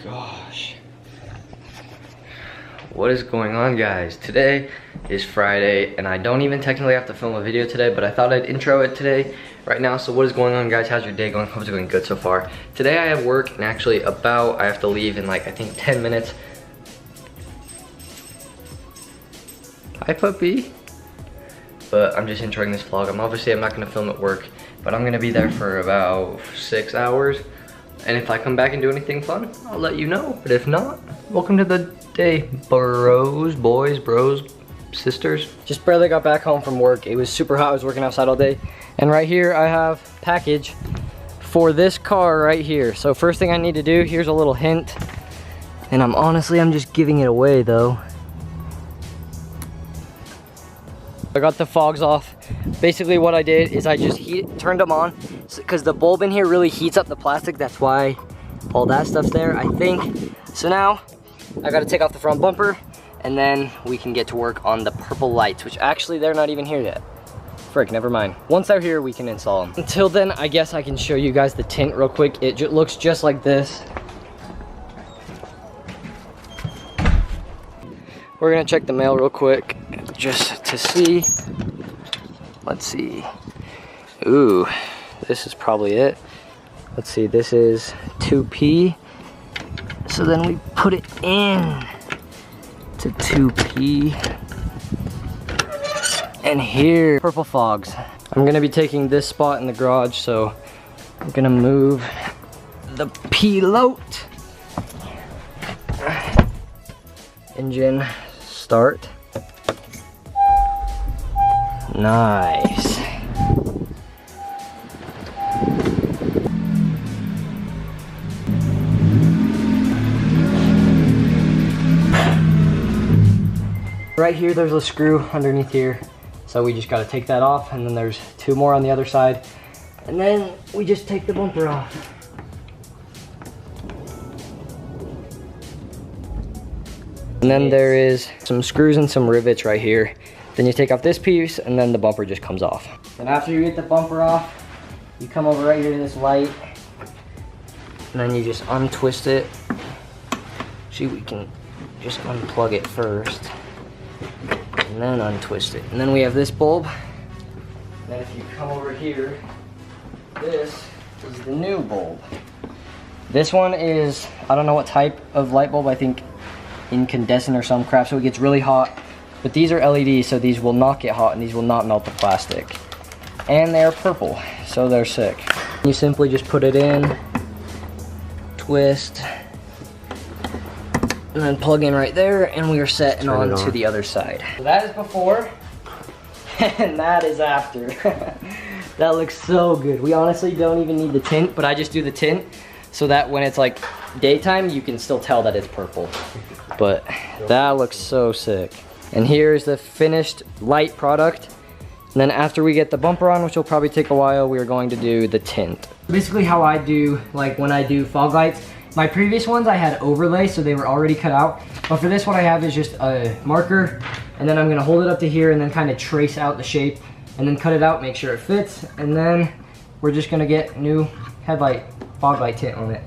gosh. What is going on, guys? Today is Friday and I don't even technically have to film a video today, but I thought I'd intro it today right now. So what is going on, guys? How's your day going? Hope it's going good so far. Today I have work, and actually I have to leave in like I think 10 minutes. Hi puppy. But I'm just enjoying this vlog. I'm not gonna film at work, but I'm gonna be there for about 6 hours. And if I come back and do anything fun, I'll let you know. But if not, welcome to the day, boys, sisters. Just barely got back home from work. It was super hot. I was working outside all day. And right here I have package for this car right here. So first thing I need to do, here's a little hint. And I'm just giving it away though. I got the fogs off. Basically what I did is I just turned them on because the bulb in here really heats up the plastic. That's why all that stuff's there, I think. So now I gotta take off the front bumper and then we can get to work on the purple lights, which actually they're not even here yet. Frick, never mind. Once they're here, we can install them. Until then, I guess I can show you guys the tint real quick. It looks just like this. We're gonna check the mail real quick just to see. Let's see. Ooh, this is probably it. Let's see, this is 2P. So then we put it in to 2P. And here, purple fogs. I'm gonna be taking this spot in the garage, so I'm gonna move the pilote. Engine start. Nice. Right here, there's a screw underneath here. So we just gotta take that off, and then there's 2 more on the other side. And then we just take the bumper off. And then there is some screws and some rivets right here. Then you take off this piece, and then the bumper just comes off. And after you get the bumper off, you come over right here to this light, and then you just untwist it. See, we can just unplug it first, and then untwist it. And then we have this bulb. And then if you come over here, this is the new bulb. This one is, I don't know what type of light bulb, I think incandescent or some crap, so it gets really hot. But these are LEDs, so these will not get hot and these will not melt the plastic. And they're purple, so they're sick. You simply just put it in, twist, and then plug in right there, and we are set and on to the other side. So that is before, and that is after. That looks so good. We honestly don't even need the tint, but I just do the tint so that when it's like daytime, you can still tell that it's purple. But that looks so sick. And here's the finished light product. And then after we get the bumper on, which will probably take a while, we are going to do the tint. Basically how I do, like when I do fog lights, my previous ones I had overlay, so they were already cut out. But for this one I have is just a marker, and then I'm gonna hold it up to here and then kind of trace out the shape and then cut it out, make sure it fits. And then we're just gonna get new headlight, fog light tint on it.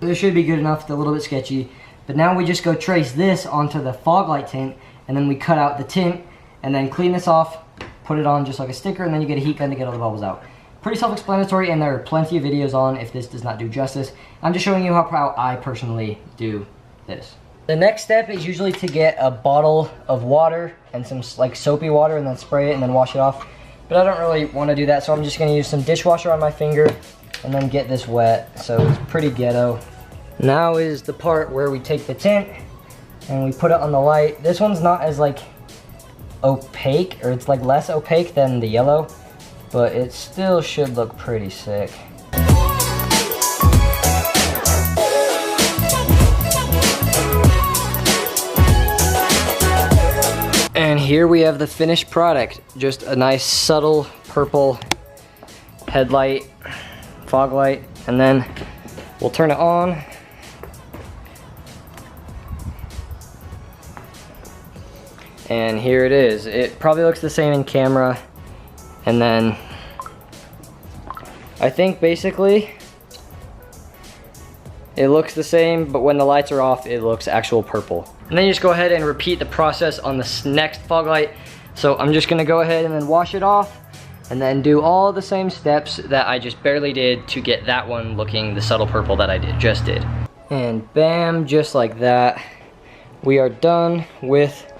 This should be good enough, it's a little bit sketchy. But now we just go trace this onto the fog light tint, and then we cut out the tint, and then clean this off, put it on just like a sticker, and then you get a heat gun to get all the bubbles out. Pretty self-explanatory, and there are plenty of videos on if this does not do justice. I'm just showing you how I personally do this. The next step is usually to get a bottle of water and some like soapy water and then spray it and then wash it off. But I don't really want to do that, so I'm just going to use some dishwasher on my finger and then get this wet. So it's pretty ghetto. Now is the part where we take the tint and we put it on the light. This one's not as like opaque, or it's like less opaque than the yellow, but it still should look pretty sick. And here we have the finished product. Just a nice subtle purple headlight, fog light, and then we'll turn it on. And here it is. It probably looks the same in camera. And then I think basically it looks the same, but when the lights are off, it looks actual purple. And then you just go ahead and repeat the process on this next fog light. So I'm just gonna go ahead and then wash it off, and then do all the same steps that I just barely did to get that one looking the subtle purple that I just did. And bam, just like that, we are done with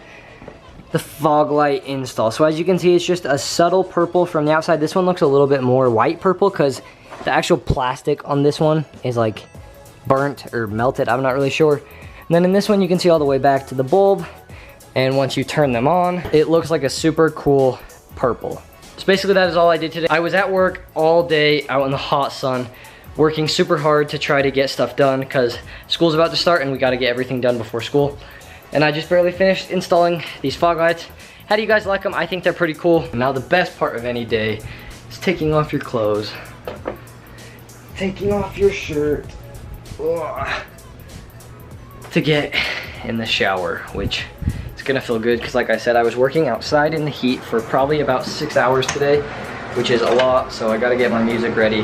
the fog light install. So as you can see, it's just a subtle purple from the outside. This one looks a little bit more white purple because the actual plastic on this one is like burnt or melted, I'm not really sure. And then in this one, you can see all the way back to the bulb. And once you turn them on, it looks like a super cool purple. So basically that is all I did today. I was at work all day out in the hot sun, working super hard to try to get stuff done because school's about to start and we gotta get everything done before school. And I just barely finished installing these fog lights. How do you guys like them? I think they're pretty cool. Now the best part of any day is taking off your clothes. Taking off your shirt. Ugh. To get in the shower, which is gonna feel good because like I said, I was working outside in the heat for probably about 6 hours today, which is a lot, so I gotta get my music ready.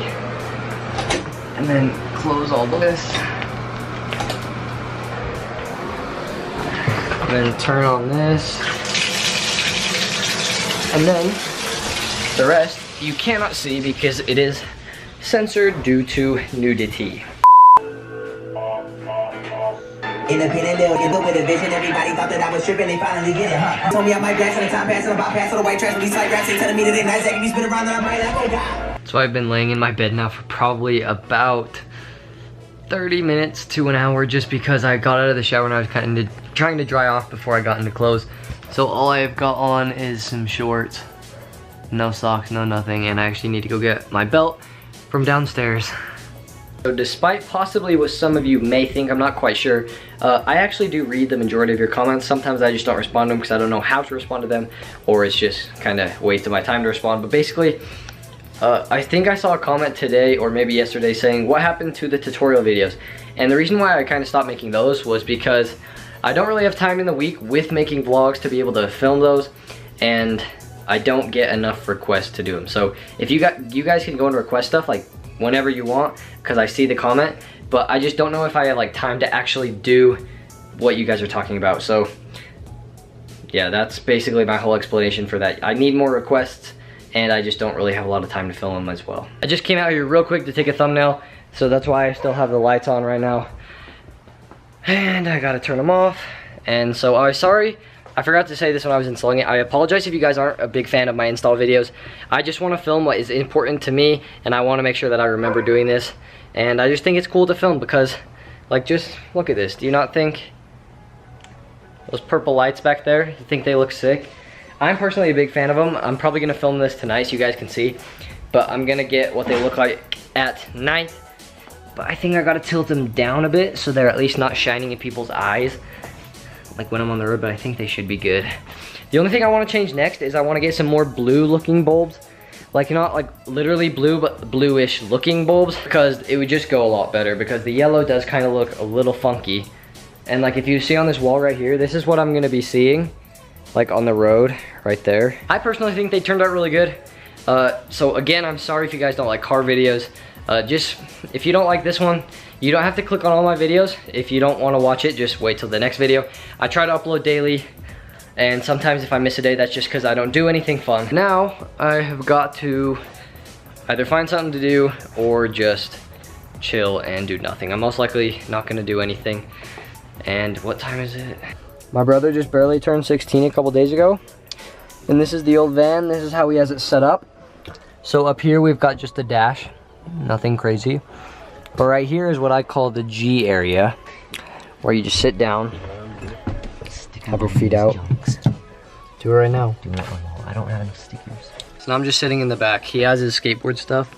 And then close all this. Then turn on this. And then the rest you cannot see because it is censored due to nudity. Independent little nigga with a vision. Everybody thought that I was tripping, they finally get it, huh? Told me I might pass on the time, passing about pass on the white trash with these tight raps, they telling me that they nice, they spin around, then I'm right, oh God. So I've been laying in my bed now for probably about 30 minutes to an hour just because I got out of the shower and I was kind of trying to dry off before I got into clothes. So all I've got on is some shorts, no socks, no nothing, and I actually need to go get my belt from downstairs. So despite possibly what some of you may think, I'm not quite sure, I actually do read the majority of your comments. Sometimes I just don't respond to them because I don't know how to respond to them, or it's just kind of wasting my time to respond. But basically, I think I saw a comment today or maybe yesterday saying, what happened to the tutorial videos? And the reason why I kind of stopped making those was because I don't really have time in the week with making vlogs to be able to film those, and I don't get enough requests to do them. So if you guys can go and request stuff like whenever you want, because I see the comment, but I just don't know if I have like time to actually do what you guys are talking about. So yeah, that's basically my whole explanation for that. I need more requests and I just don't really have a lot of time to film them as well. I just came out here real quick to take a thumbnail, so that's why I still have the lights on right now. And I gotta turn them off. And so I'm sorry, I forgot to say this when I was installing it. I apologize if you guys aren't a big fan of my install videos. I just want to film what is important to me, and I want to make sure that I remember doing this. And I just think it's cool to film because, like, just look at this. Do you not think those purple lights back there, you think they look sick? I'm personally a big fan of them. I'm probably going to film this tonight so you guys can see. But I'm going to get what they look like at night. But I think I got to tilt them down a bit so they're at least not shining in people's eyes, like when I'm on the road, but I think they should be good. The only thing I want to change next is I want to get some more blue looking bulbs. Like not like literally blue, but bluish looking bulbs, because it would just go a lot better, because the yellow does kind of look a little funky. And like if you see on this wall right here, this is what I'm gonna be seeing like on the road right there. I personally think they turned out really good. So again, I'm sorry if you guys don't like car videos. Just if you don't like this one, you don't have to click on all my videos. If you don't want to watch it, just wait till the next video. I try to upload daily, and sometimes if I miss a day, that's just because I don't do anything fun. Now I have got to either find something to do or just chill and do nothing. I'm most likely not going to do anything. And what time is it? My brother just barely turned 16 a couple days ago, and this is the old van. This is how he has it set up. So up here we've got just a dash, nothing crazy. But right here is what I call the G area, where you just sit down, have your feet out. Do it right now. I don't have any stickers. So now I'm just sitting in the back. He has his skateboard stuff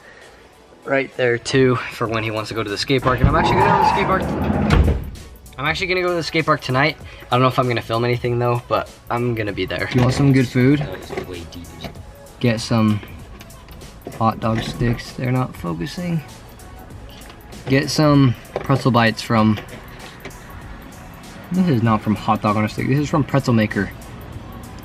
right there too, for when he wants to go to the skate park. And I'm actually gonna go to the skate park. I'm actually gonna go to the skate park tonight. I don't know if I'm gonna film anything though, but I'm gonna be there. If you want some good food, get some hot dog sticks. They're not focusing. Get some pretzel bites from, this is not from Hot Dog on a Stick, this is from Pretzel Maker.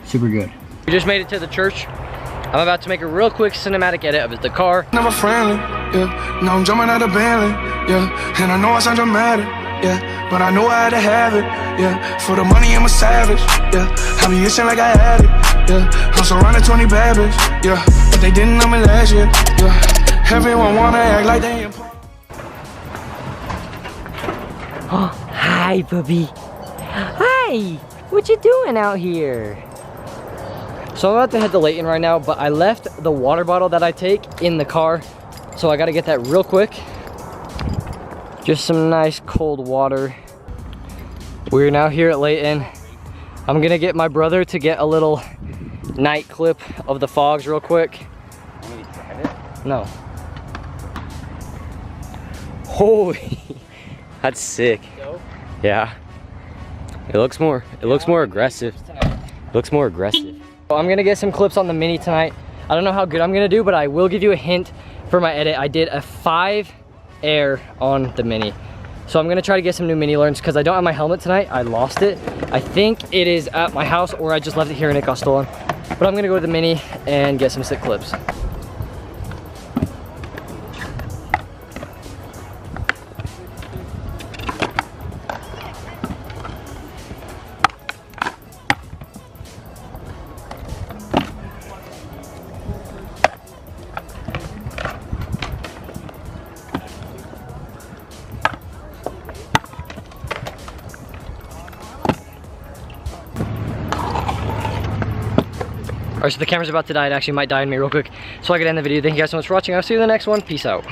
Super good. We just made it to the church. I'm about to make a real quick cinematic edit of the car. Never friendly, yeah. Now I'm jumping out of Bentley. yeah. And I know I sound dramatic, yeah, but I know I had to have it, yeah. For the money, I'm a savage, yeah. I be itching like I had it, yeah. I'm surrounded 20 bad bitches, yeah, but they didn't know me last year, yeah. Everyone wanna act like they important. Oh, hi, puppy. Hi, what you doing out here? So I'm about to head to Layton right now, but I left the water bottle that I take in the car, so I gotta get that real quick. Just some nice cold water. We're now here at Layton. I'm gonna get my brother to get a little night clip of the fogs real quick. Want me to drive it? No. Holy, that's sick. Yeah. It looks more aggressive. It looks more aggressive. I'm gonna get some clips on the Mini tonight. I don't know how good I'm gonna do, but I will give you a hint for my edit. I did a 5 air on the Mini. So I'm gonna try to get some new Mini lens because I don't have my helmet tonight. I lost it. I think it is at my house or I just left it here and it got stolen. But I'm gonna go to the Mini and get some sick clips. Alright, so the camera's about to die. It actually might die on me real quick. So I could end the video. Thank you guys so much for watching. I'll see you in the next one. Peace out.